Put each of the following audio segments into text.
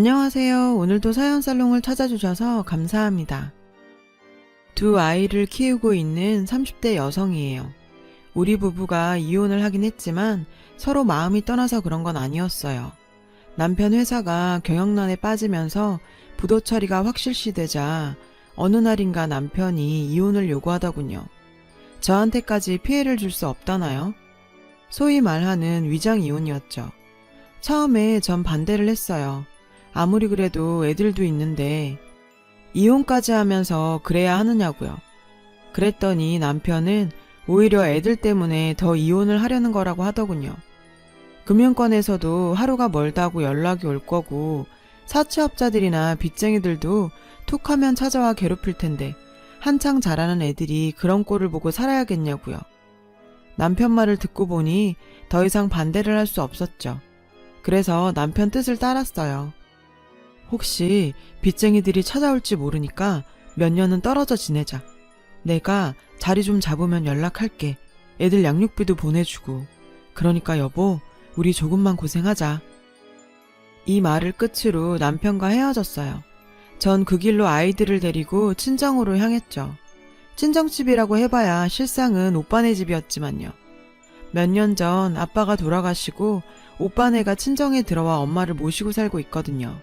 안녕하세요. 오늘도 사연살롱을 찾아주셔서 감사합니다. 두 아이를 키우고 있는 30대 여성이에요. 우리 부부가 이혼을 하긴 했지만 서로 마음이 떠나서 그런 건 아니었어요. 남편 회사가 경영난에 빠지면서 부도 처리가 확실시되자 어느 날인가 남편이 이혼을 요구하더군요. 저한테까지 피해를 줄 수 없다나요? 소위 말하는 위장 이혼이었죠. 처음에 전 반대를 했어요. 아무리 그래도 애들도 있는데 이혼까지 하면서 그래야 하느냐고요. 그랬더니 남편은 오히려 애들 때문에 더 이혼을 하려는 거라고 하더군요. 금융권에서도 하루가 멀다고 연락이 올 거고 사채업자들이나 빚쟁이들도 툭 하면 찾아와 괴롭힐 텐데 한창 자라는 애들이 그런 꼴을 보고 살아야겠냐고요. 남편 말을 듣고 보니 더 이상 반대를 할 수 없었죠. 그래서 남편 뜻을 따랐어요. 혹시 빚쟁이들이 찾아올지 모르니까 몇 년은 떨어져 지내자. 내가 자리 좀 잡으면 연락할게. 애들 양육비도 보내주고. 그러니까 여보, 우리 조금만 고생하자. 이 말을 끝으로 남편과 헤어졌어요. 전 그 길로 아이들을 데리고 친정으로 향했죠. 친정집이라고 해봐야 실상은 오빠네 집이었지만요. 몇 년 전 아빠가 돌아가시고 오빠네가 친정에 들어와 엄마를 모시고 살고 있거든요.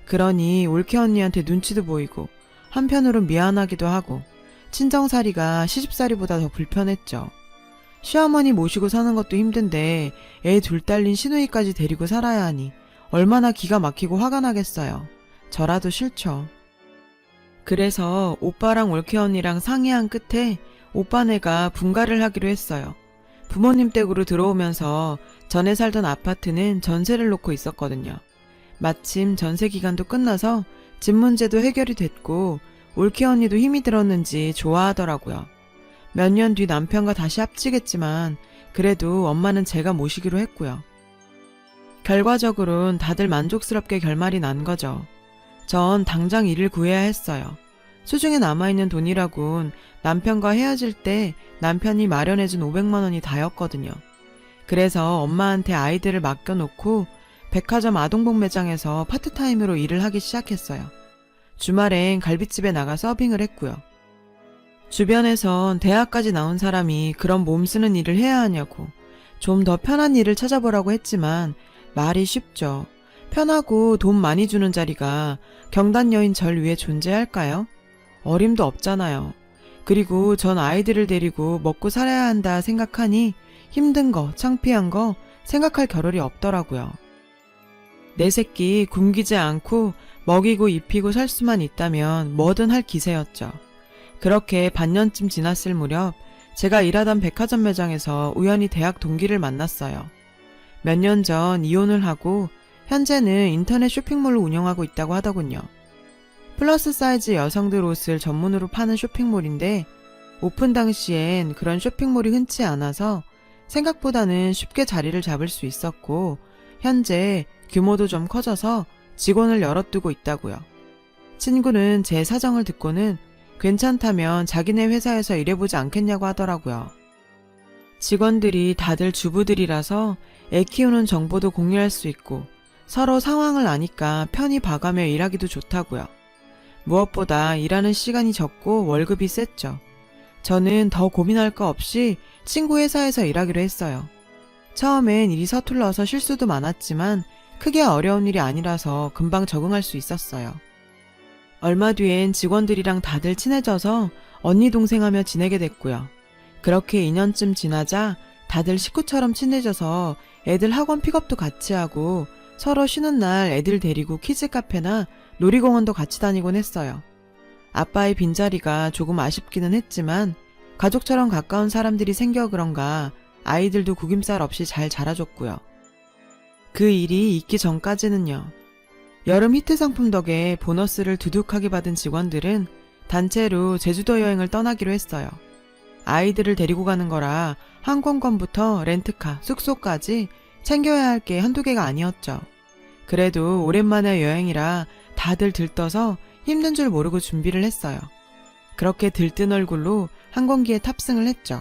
그러니 올케 언니한테 눈치도 보이고 한편으론 미안하기도 하고 친정살이가 시집살이보다 더 불편했죠. 시어머니 모시고 사는 것도 힘든데 애 둘 딸린 시누이까지 데리고 살아야 하니 얼마나 기가 막히고 화가 나겠어요. 저라도 싫죠. 그래서 오빠랑 올케 언니랑 상의한 끝에 오빠네가 분가를 하기로 했어요. 부모님 댁으로 들어오면서 전에 살던 아파트는 전세를 놓고 있었거든요. 마침 전세 기간도 끝나서 집 문제도 해결이 됐고 올케 언니도 힘이 들었는지 좋아하더라고요. 몇 년 뒤 남편과 다시 합치겠지만 그래도 엄마는 제가 모시기로 했고요. 결과적으론 다들 만족스럽게 결말이 난 거죠. 전 당장 일을 구해야 했어요. 수중에 남아있는 돈이라곤 남편과 헤어질 때 남편이 마련해준 500만 원이 다였거든요. 그래서 엄마한테 아이들을 맡겨놓고 백화점 아동복 매장에서 파트타임으로 일을 하기 시작했어요. 주말엔 갈비집에 나가 서빙을 했고요. 주변에선 대학까지 나온 사람이 그런 몸 쓰는 일을 해야 하냐고 좀 더 편한 일을 찾아보라고 했지만 말이 쉽죠. 편하고 돈 많이 주는 자리가 경단 여인 절 위에 존재할까요? 어림도 없잖아요. 그리고 전 아이들을 데리고 먹고 살아야 한다 생각하니 힘든 거, 창피한 거 생각할 겨를이 없더라고요. 내 새끼 굶기지 않고 먹이고 입히고 살 수만 있다면 뭐든 할 기세였죠. 그렇게 반년쯤 지났을 무렵 제가 일하던 백화점 매장에서 우연히 대학 동기를 만났어요. 몇 년 전 이혼을 하고 현재는 인터넷 쇼핑몰을 운영하고 있다고 하더군요. 플러스 사이즈 여성들 옷을 전문으로 파는 쇼핑몰인데 오픈 당시엔 그런 쇼핑몰이 흔치 않아서 생각보다는 쉽게 자리를 잡을 수 있었고 현재 규모도 좀 커져서 직원을 여럿 두고 있다고요. 친구는 제 사정을 듣고는 괜찮다면 자기네 회사에서 일해보지 않겠냐고 하더라고요. 직원들이 다들 주부들이라서 애 키우는 정보도 공유할 수 있고 서로 상황을 아니까 편히 봐가며 일하기도 좋다고요. 무엇보다 일하는 시간이 적고 월급이 셌죠. 저는 더 고민할 거 없이 친구 회사에서 일하기로 했어요. 처음엔 일이 서툴러서 실수도 많았지만 크게 어려운 일이 아니라서 금방 적응할 수 있었어요. 얼마 뒤엔 직원들이랑 다들 친해져서 언니 동생하며 지내게 됐고요. 그렇게 2년쯤 지나자 다들 식구처럼 친해져서 애들 학원 픽업도 같이 하고 서로 쉬는 날 애들 데리고 키즈카페나 놀이공원도 같이 다니곤 했어요. 아빠의 빈자리가 조금 아쉽기는 했지만 가족처럼 가까운 사람들이 생겨 그런가 아이들도 구김살 없이 잘 자라줬고요. 그 일이 있기 전까지는요. 여름 히트 상품 덕에 보너스를 두둑하게 받은 직원들은 단체로 제주도 여행을 떠나기로 했어요. 아이들을 데리고 가는 거라 항공권부터 렌트카, 숙소까지 챙겨야 할 게 한두 개가 아니었죠. 그래도 오랜만에 여행이라 다들 들떠서 힘든 줄 모르고 준비를 했어요. 그렇게 들뜬 얼굴로 항공기에 탑승을 했죠.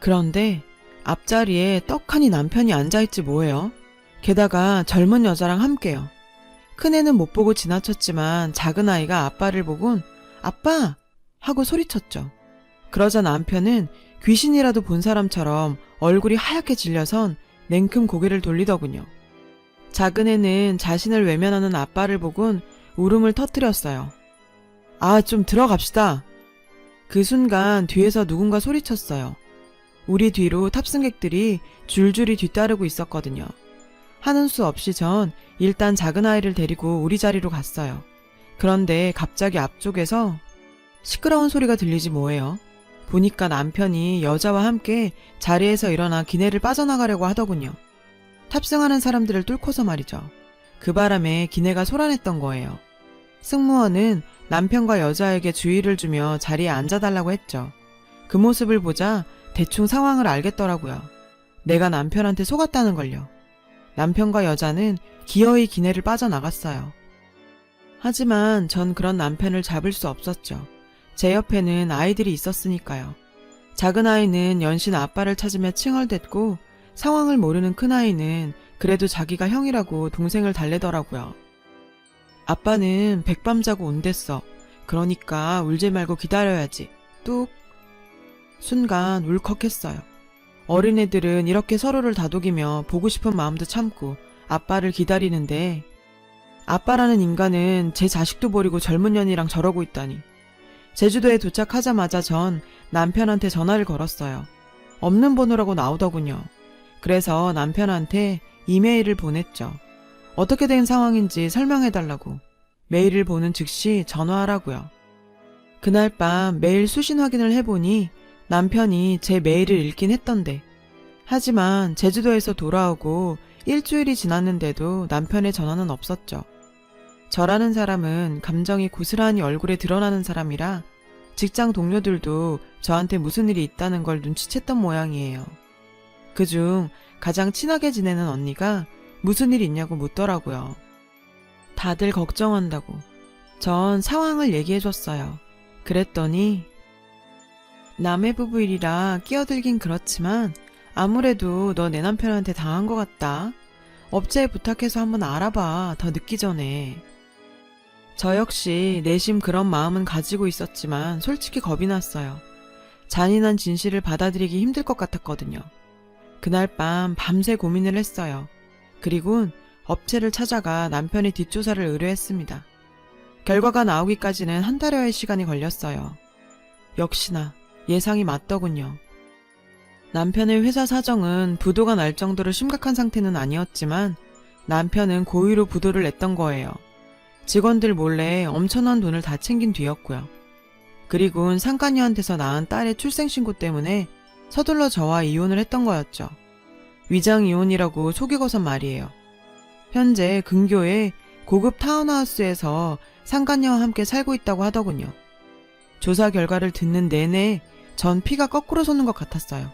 그런데 앞자리에 떡하니 남편이 앉아있지 뭐예요. 게다가 젊은 여자랑 함께요. 큰애는 못 보고 지나쳤지만 작은 아이가 아빠를 보곤 아빠! 하고 소리쳤죠. 그러자 남편은 귀신이라도 본 사람처럼 얼굴이 하얗게 질려선 냉큼 고개를 돌리더군요. 작은 애는 자신을 외면하는 아빠를 보곤 울음을 터뜨렸어요. 아, 좀 들어갑시다. 그 순간 뒤에서 누군가 소리쳤어요. 우리 뒤로 탑승객들이 줄줄이 뒤따르고 있었거든요. 하는 수 없이 전 일단 작은 아이를 데리고 우리 자리로 갔어요. 그런데 갑자기 앞쪽에서 시끄러운 소리가 들리지 뭐예요. 보니까 남편이 여자와 함께 자리에서 일어나 기내를 빠져나가려고 하더군요. 탑승하는 사람들을 뚫고서 말이죠. 그 바람에 기내가 소란했던 거예요. 승무원은 남편과 여자에게 주의를 주며 자리에 앉아달라고 했죠. 그 모습을 보자 대충 상황을 알겠더라고요. 내가 남편한테 속았다는 걸요. 남편과 여자는 기어이 기내를 빠져나갔어요. 하지만 전 그런 남편을 잡을 수 없었죠. 제 옆에는 아이들이 있었으니까요. 작은 아이는 연신 아빠를 찾으며 칭얼댔고 상황을 모르는 큰아이는 그래도 자기가 형이라고 동생을 달래더라고요. 아빠는 백밤 자고 온댔어. 그러니까 울지 말고 기다려야지. 뚝. 순간 울컥했어요. 어린애들은 이렇게 서로를 다독이며 보고 싶은 마음도 참고 아빠를 기다리는데 아빠라는 인간은 제 자식도 버리고 젊은 년이랑 저러고 있다니. 제주도에 도착하자마자 전 남편한테 전화를 걸었어요. 없는 번호라고 나오더군요. 그래서 남편한테 이메일을 보냈죠. 어떻게 된 상황인지 설명해달라고. 메일을 보는 즉시 전화하라고요. 그날 밤 메일 수신 확인을 해보니 남편이 제 메일을 읽긴 했던데. 하지만 제주도에서 돌아오고 일주일이 지났는데도 남편의 전화는 없었죠. 저라는 사람은 감정이 고스란히 얼굴에 드러나는 사람이라 직장 동료들도 저한테 무슨 일이 있다는 걸 눈치챘던 모양이에요. 그중 가장 친하게 지내는 언니가 무슨 일 있냐고 묻더라고요. 다들 걱정한다고. 전 상황을 얘기해줬어요. 그랬더니 남의 부부 일이라 끼어들긴 그렇지만 아무래도 너 내 남편한테 당한 것 같다. 업체에 부탁해서 한번 알아봐. 더 늦기 전에. 저 역시 내심 그런 마음은 가지고 있었지만 솔직히 겁이 났어요. 잔인한 진실을 받아들이기 힘들 것 같았거든요. 그날 밤 밤새 고민을 했어요. 그리곤 업체를 찾아가 남편의 뒷조사를 의뢰했습니다. 결과가 나오기까지는 한 달여의 시간이 걸렸어요. 역시나 예상이 맞더군요. 남편의 회사 사정은 부도가 날 정도로 심각한 상태는 아니었지만 남편은 고의로 부도를 냈던 거예요. 직원들 몰래 엄청난 돈을 다 챙긴 뒤였고요. 그리곤 상간녀한테서 낳은 딸의 출생신고 때문에 서둘러 저와 이혼을 했던 거였죠. 위장이혼이라고 속이고선 말이에요. 현재 근교의 고급 타운하우스에서 상간녀와 함께 살고 있다고 하더군요. 조사 결과를 듣는 내내 전 피가 거꾸로 솟는 것 같았어요.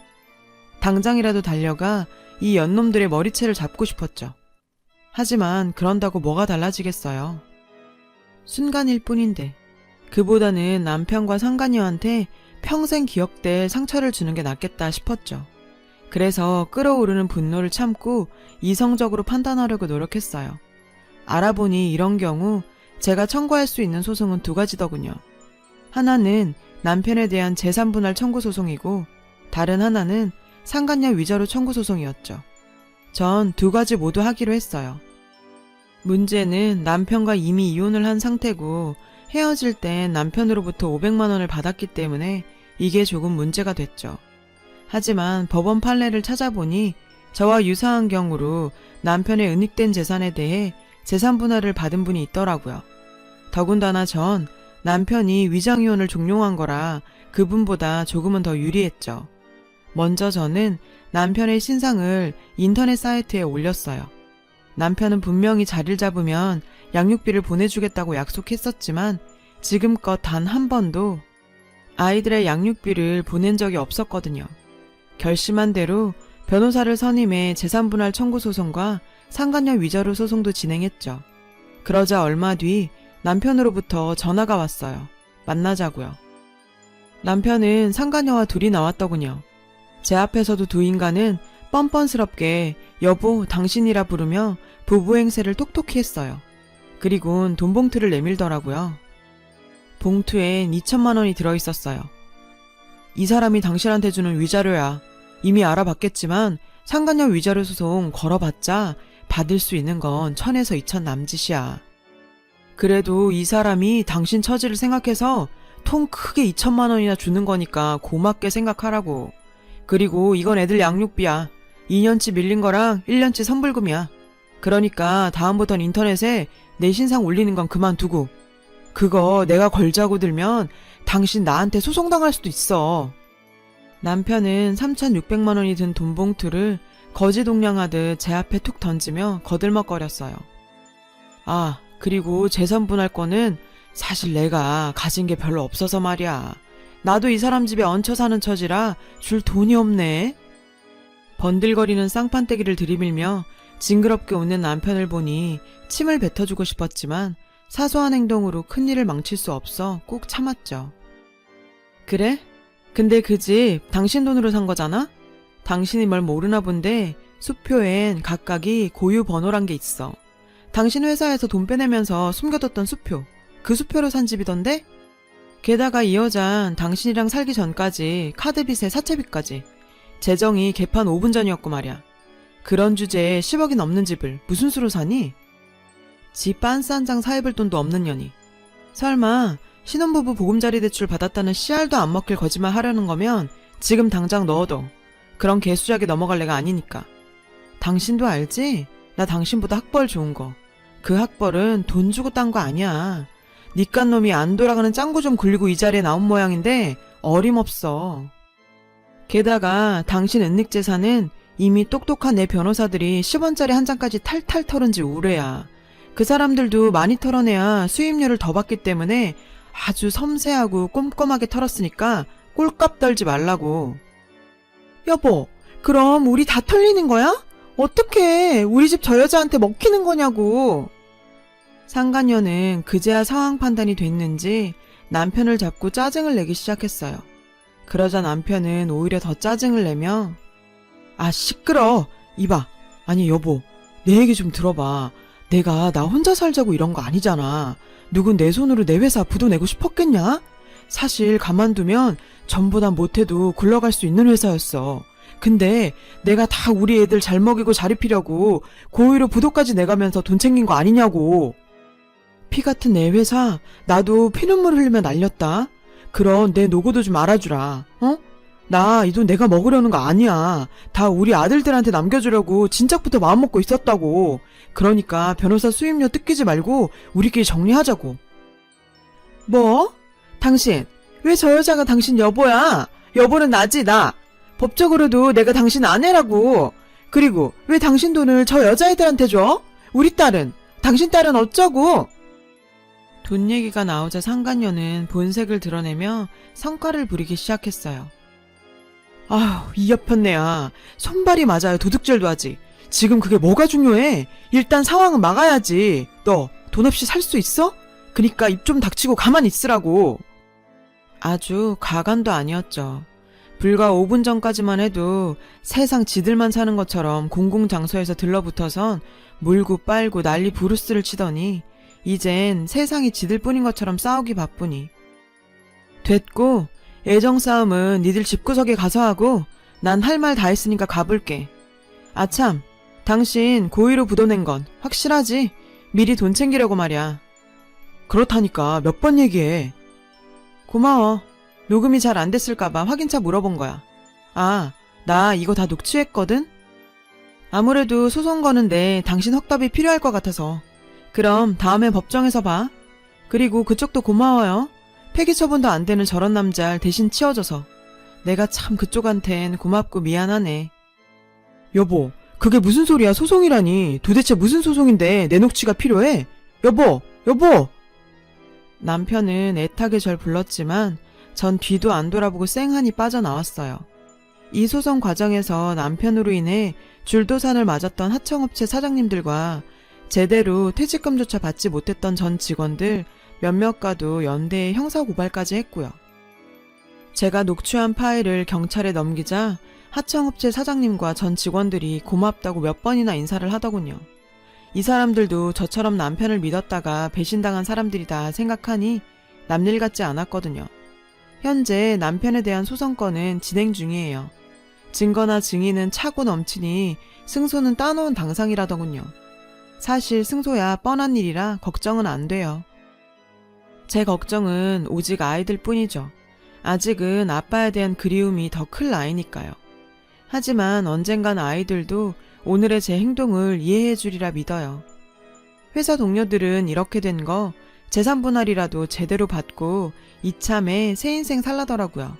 당장이라도 달려가 이 연놈들의 머리채를 잡고 싶었죠. 하지만 그런다고 뭐가 달라지겠어요. 순간일 뿐인데 그보다는 남편과 상간녀한테 평생 기억될 상처를 주는 게 낫겠다 싶었죠. 그래서 끓어오르는 분노를 참고 이성적으로 판단하려고 노력했어요. 알아보니 이런 경우 제가 청구할 수 있는 소송은 두 가지더군요. 하나는 남편에 대한 재산분할 청구 소송이고 다른 하나는 상간녀 위자료 청구 소송이었죠. 전 두 가지 모두 하기로 했어요. 문제는 남편과 이미 이혼을 한 상태고 헤어질 땐 남편으로부터 500만 원을 받았기 때문에 이게 조금 문제가 됐죠. 하지만 법원 판례를 찾아보니 저와 유사한 경우로 남편의 은닉된 재산에 대해 재산 분할을 받은 분이 있더라고요. 더군다나 전 남편이 위장이혼을 종용한 거라 그분보다 조금은 더 유리했죠. 먼저 저는 남편의 신상을 인터넷 사이트에 올렸어요. 남편은 분명히 자리를 잡으면 양육비를 보내주겠다고 약속했었지만 지금껏 단 한 번도 아이들의 양육비를 보낸 적이 없었거든요. 결심한 대로 변호사를 선임해 재산분할 청구 소송과 상간녀 위자료 소송도 진행했죠. 그러자 얼마 뒤 남편으로부터 전화가 왔어요. 만나자고요. 남편은 상간녀와 둘이 나왔더군요. 제 앞에서도 두 인간은 뻔뻔스럽게 여보 당신이라 부르며 부부 행세를 톡톡히 했어요. 그리곤 돈 봉투를 내밀더라고요. 봉투엔 2천만 원이 들어있었어요. 이 사람이 당신한테 주는 위자료야. 이미 알아봤겠지만 상간녀 위자료 소송 걸어봤자 받을 수 있는 건 1000에서 2000 남짓이야. 그래도 이 사람이 당신 처지를 생각해서 통 크게 2천만 원이나 주는 거니까 고맙게 생각하라고. 그리고 이건 애들 양육비야. 2년치 밀린 거랑 1년치 선불금이야. 그러니까 다음부턴 인터넷에 내 신상 올리는 건 그만두고. 그거 내가 걸자고 들면 당신 나한테 소송당할 수도 있어. 남편은 3,600만 원이 든 돈 봉투를 거지동냥하듯 제 앞에 툭 던지며 거들먹거렸어요. 아, 그리고 재산분할 거는 사실 내가 가진 게 별로 없어서 말이야. 나도 이 사람 집에 얹혀 사는 처지라 줄 돈이 없네. 번들거리는 쌍판떼기를 들이밀며 징그럽게 웃는 남편을 보니 침을 뱉어주고 싶었지만 사소한 행동으로 큰일을 망칠 수 없어 꾹 참았죠. 그래? 근데 그 집 당신 돈으로 산 거잖아? 당신이 뭘 모르나 본데 수표엔 각각이 고유 번호란 게 있어. 당신 회사에서 돈 빼내면서 숨겨뒀던 수표. 그 수표로 산 집이던데? 게다가 이 여잔 당신이랑 살기 전까지 카드빚에 사채빚까지. 재정이 개판 5분 전이었고 말이야. 그런 주제에 10억이 넘는 집을 무슨 수로 사니? 집 빤스 한 장 사입을 돈도 없는 년이. 설마 신혼부부 보금자리 대출 받았다는 씨알도 안 먹힐 거짓말 하려는 거면 지금 당장 넣어둬. 그런 개수작에 넘어갈 애가 아니니까. 당신도 알지? 나 당신보다 학벌 좋은 거. 그 학벌은 돈 주고 딴 거 아니야. 니깟 놈이 안 돌아가는 짱구 좀 굴리고 이 자리에 나온 모양인데 어림없어. 게다가 당신 은닉재산은 이미 똑똑한 내 변호사들이 10원짜리 한 장까지 탈탈 털은 지 오래야. 그 사람들도 많이 털어내야 수입료를 더 받기 때문에 아주 섬세하고 꼼꼼하게 털었으니까 꼴값 떨지 말라고. 여보, 그럼 우리 다 털리는 거야? 어떡해, 우리 집 저 여자한테 먹히는 거냐고. 상간녀는 그제야 상황 판단이 됐는지 남편을 잡고 짜증을 내기 시작했어요. 그러자 남편은 오히려 더 짜증을 내며 아, 시끄러. 이봐. 아니 여보, 내 얘기 좀 들어봐. 내가 나 혼자 살자고 이런 거 아니잖아. 누군 내 손으로 내 회사 부도 내고 싶었겠냐? 사실 가만두면 전보다 못해도 굴러갈 수 있는 회사였어. 근데 내가 다 우리 애들 잘 먹이고 잘 입히려고 고의로 부도까지 내가면서 돈 챙긴 거 아니냐고. 피 같은 내 회사 나도 피눈물 흘리며 날렸다. 그런 내 노고도 좀 알아주라. 어? 나 이 돈 내가 먹으려는 거 아니야. 다 우리 아들들한테 남겨주려고 진작부터 마음먹고 있었다고. 그러니까 변호사 수입료 뜯기지 말고 우리끼리 정리하자고. 뭐? 당신 왜 저 여자가 당신 여보야? 여보는 나지, 나. 법적으로도 내가 당신 아내라고. 그리고 왜 당신 돈을 저 여자애들한테 줘? 우리 딸은, 당신 딸은 어쩌고? 돈 얘기가 나오자 상간녀는 본색을 드러내며 성과를 부리기 시작했어요. 아휴, 이 여편네야. 손발이 맞아요. 도둑질도 하지. 지금 그게 뭐가 중요해? 일단 상황은 막아야지. 너 돈 없이 살 수 있어? 그니까 입 좀 닥치고 가만히 있으라고. 아주 가관도 아니었죠. 불과 5분 전까지만 해도 세상 지들만 사는 것처럼 공공장소에서 들러붙어선 물고 빨고 난리 부르스를 치더니 이젠 세상이 지들 뿐인 것처럼 싸우기 바쁘니. 됐고, 애정싸움은 니들 집구석에 가서 하고 난 할 말 다 했으니까 가볼게. 아참, 당신 고의로 부도낸 건 확실하지? 미리 돈 챙기려고 말이야. 그렇다니까 몇 번 얘기해. 고마워. 녹음이 잘 안 됐을까봐 확인차 물어본 거야. 아, 나 이거 다 녹취했거든? 아무래도 소송 거는데 당신 확답이 필요할 것 같아서. 그럼 다음에 법정에서 봐. 그리고 그쪽도 고마워요. 폐기 처분도 안 되는 저런 남자를 대신 치워줘서. 내가 참 그쪽한텐 고맙고 미안하네. 여보, 그게 무슨 소리야? 소송이라니. 도대체 무슨 소송인데 내 녹취가 필요해? 여보, 여보! 남편은 애타게 절 불렀지만 전 뒤도 안 돌아보고 쌩하니 빠져나왔어요. 이 소송 과정에서 남편으로 인해 줄도산을 맞았던 하청업체 사장님들과 제대로 퇴직금조차 받지 못했던 전 직원들 몇몇과도 연대에 형사고발까지 했고요. 제가 녹취한 파일을 경찰에 넘기자 하청업체 사장님과 전 직원들이 고맙다고 몇 번이나 인사를 하더군요. 이 사람들도 저처럼 남편을 믿었다가 배신당한 사람들이다 생각하니 남일 같지 않았거든요. 현재 남편에 대한 소송건은 진행 중이에요. 증거나 증인은 차고 넘치니 승소는 따놓은 당상이라더군요. 사실 승소야 뻔한 일이라 걱정은 안 돼요. 제 걱정은 오직 아이들 뿐이죠. 아직은 아빠에 대한 그리움이 더 클 나이니까요. 하지만 언젠간 아이들도 오늘의 제 행동을 이해해 주리라 믿어요. 회사 동료들은 이렇게 된 거 재산 분할이라도 제대로 받고 이참에 새 인생 살라더라고요.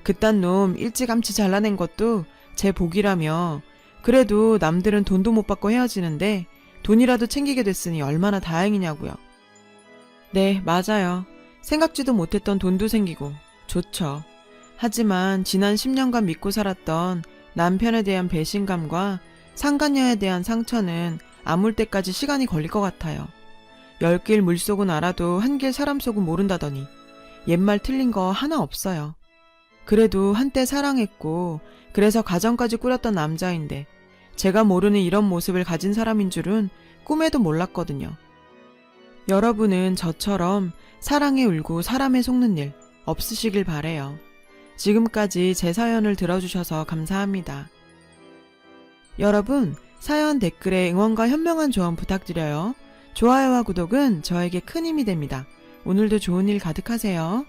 그딴 놈 일찌감치 잘라낸 것도 제 복이라며 그래도 남들은 돈도 못 받고 헤어지는데 돈이라도 챙기게 됐으니 얼마나 다행이냐고요. 네, 맞아요. 생각지도 못했던 돈도 생기고 좋죠. 하지만 지난 10년간 믿고 살았던 남편에 대한 배신감과 상간녀에 대한 상처는 아물 때까지 시간이 걸릴 것 같아요. 10길 물속은 알아도 한 길 사람 속은 모른다더니 옛말 틀린 거 하나 없어요. 그래도 한때 사랑했고 그래서 가정까지 꾸렸던 남자인데 제가 모르는 이런 모습을 가진 사람인 줄은 꿈에도 몰랐거든요. 여러분은 저처럼 사랑에 울고 사람에 속는 일 없으시길 바래요. 지금까지 제 사연을 들어주셔서 감사합니다. 여러분, 사연 댓글에 응원과 현명한 조언 부탁드려요. 좋아요와 구독은 저에게 큰 힘이 됩니다. 오늘도 좋은 일 가득하세요.